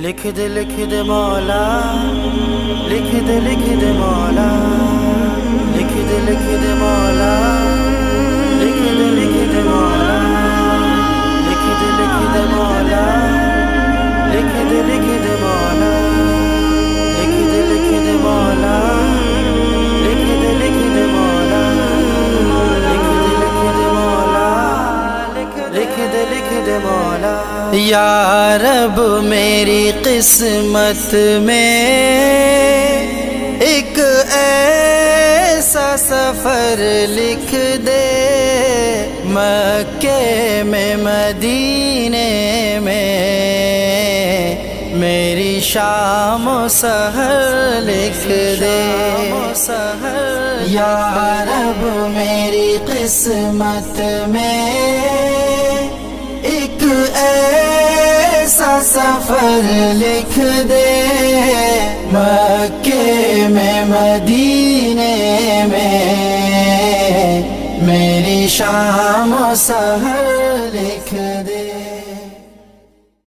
لکھ دے مولا، لکھ دے مولا، لکھ دے مولا، لکھ دے مولا، لکھ دے مولا، لکھ دے مولا، لکھ دے مولا، لکھ دے مولا، لکھ دے مولا۔ یا رب میری قسمت میں ایک ایسا سفر لکھ دے، مکے میں مدینے میں میری شام و سحر لکھ دے۔ یا رب میری قسمت میں ایک ایسا سفر لکھ دے، مکے میں مدینے میں میری شام و سحر لکھ دے۔